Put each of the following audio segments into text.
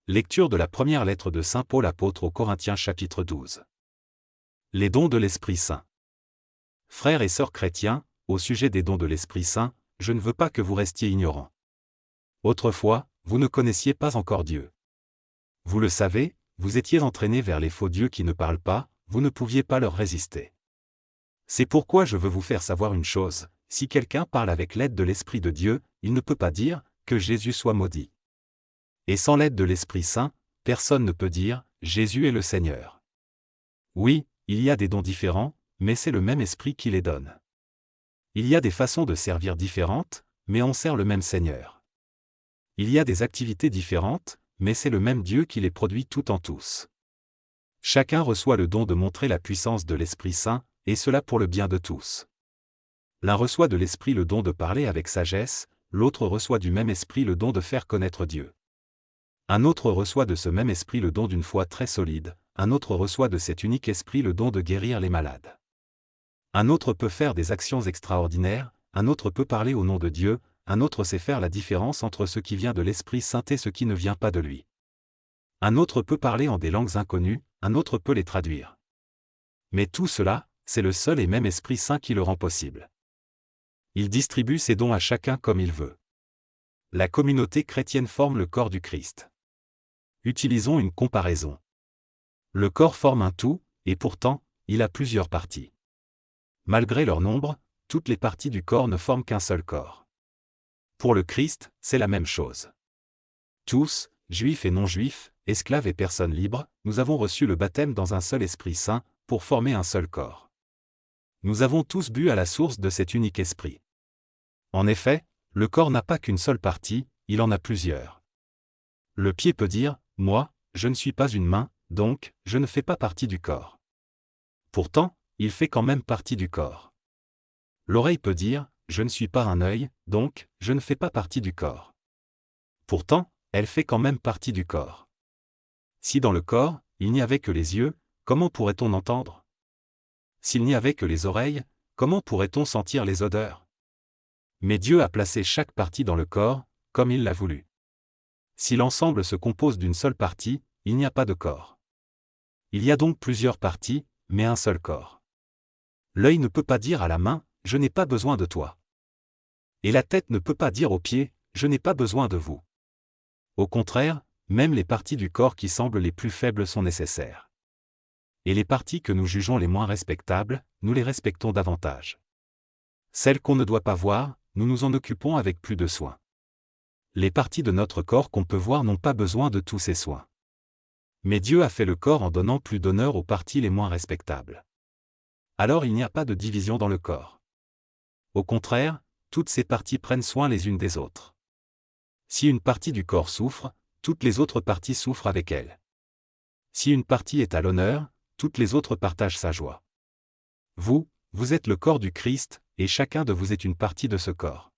Lecture de la première lettre de saint Paul apôtre aux Corinthiens chapitre 12. Les dons de l'Esprit Saint. Frères et sœurs chrétiens, au sujet des dons de l'Esprit Saint, je ne veux pas que vous restiez ignorants. Autrefois, vous ne connaissiez pas encore Dieu. Vous le savez, vous étiez entraînés vers les faux dieux qui ne parlent pas, vous ne pouviez pas leur résister. C'est pourquoi je veux vous faire savoir une chose, si quelqu'un parle avec l'aide de l'Esprit de Dieu, il ne peut pas dire que Jésus soit maudit. Et sans l'aide de l'Esprit Saint, personne ne peut dire « Jésus est le Seigneur ». Oui, il y a des dons différents, mais c'est le même Esprit qui les donne. Il y a des façons de servir différentes, mais on sert le même Seigneur. Il y a des activités différentes, mais c'est le même Dieu qui les produit tout en tous. Chacun reçoit le don de montrer la puissance de l'Esprit Saint, et cela pour le bien de tous. L'un reçoit de l'Esprit le don de parler avec sagesse, l'autre reçoit du même Esprit le don de faire connaître Dieu. Un autre reçoit de ce même Esprit le don d'une foi très solide, un autre reçoit de cet unique Esprit le don de guérir les malades. Un autre peut faire des actions extraordinaires, un autre peut parler au nom de Dieu, un autre sait faire la différence entre ce qui vient de l'Esprit Saint et ce qui ne vient pas de lui. Un autre peut parler en des langues inconnues, un autre peut les traduire. Mais tout cela, c'est le seul et même Esprit Saint qui le rend possible. Il distribue ses dons à chacun comme il veut. La communauté chrétienne forme le corps du Christ. Utilisons une comparaison. Le corps forme un tout, et pourtant, il a plusieurs parties. Malgré leur nombre, toutes les parties du corps ne forment qu'un seul corps. Pour le Christ, c'est la même chose. Tous, juifs et non-juifs, esclaves et personnes libres, nous avons reçu le baptême dans un seul Esprit Saint, pour former un seul corps. Nous avons tous bu à la source de cet unique Esprit. En effet, le corps n'a pas qu'une seule partie, il en a plusieurs. Le pied peut dire « Moi, je ne suis pas une main, donc, je ne fais pas partie du corps ». Pourtant, il fait quand même partie du corps. L'oreille peut dire « Je ne suis pas un œil, donc, je ne fais pas partie du corps ». Pourtant, elle fait quand même partie du corps. Si dans le corps, il n'y avait que les yeux, comment pourrait-on entendre? S'il n'y avait que les oreilles, comment pourrait-on sentir les odeurs? Mais Dieu a placé chaque partie dans le corps, comme il l'a voulu. Si l'ensemble se compose d'une seule partie, il n'y a pas de corps. Il y a donc plusieurs parties, mais un seul corps. L'œil ne peut pas dire à la main « Je n'ai pas besoin de toi ». Et la tête ne peut pas dire aux pieds « Je n'ai pas besoin de vous ». Au contraire, même les parties du corps qui semblent les plus faibles sont nécessaires. Et les parties que nous jugeons les moins respectables, nous les respectons davantage. Celles qu'on ne doit pas voir, nous nous en occupons avec plus de soin. Les parties de notre corps qu'on peut voir n'ont pas besoin de tous ces soins. Mais Dieu a fait le corps en donnant plus d'honneur aux parties les moins respectables. Alors il n'y a pas de division dans le corps. Au contraire, toutes ces parties prennent soin les unes des autres. Si une partie du corps souffre, toutes les autres parties souffrent avec elle. Si une partie est à l'honneur, toutes les autres partagent sa joie. Vous êtes le corps du Christ, et chacun de vous est une partie de ce corps.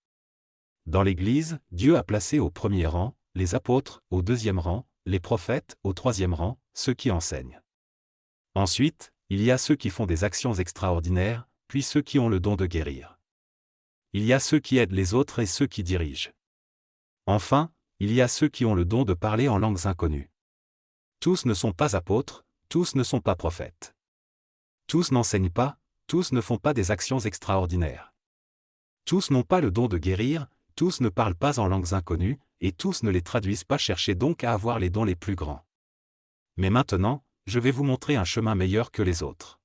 Dans l'Église, Dieu a placé au premier rang, les apôtres, au deuxième rang, les prophètes, au troisième rang, ceux qui enseignent. Ensuite, il y a ceux qui font des actions extraordinaires, puis ceux qui ont le don de guérir. Il y a ceux qui aident les autres et ceux qui dirigent. Enfin, il y a ceux qui ont le don de parler en langues inconnues. Tous ne sont pas apôtres, tous ne sont pas prophètes. Tous n'enseignent pas, tous ne font pas des actions extraordinaires. Tous n'ont pas le don de guérir, tous ne parlent pas en langues inconnues, et tous ne les traduisent pas. Cherchez donc à avoir les dons les plus grands. Mais maintenant, je vais vous montrer un chemin meilleur que les autres.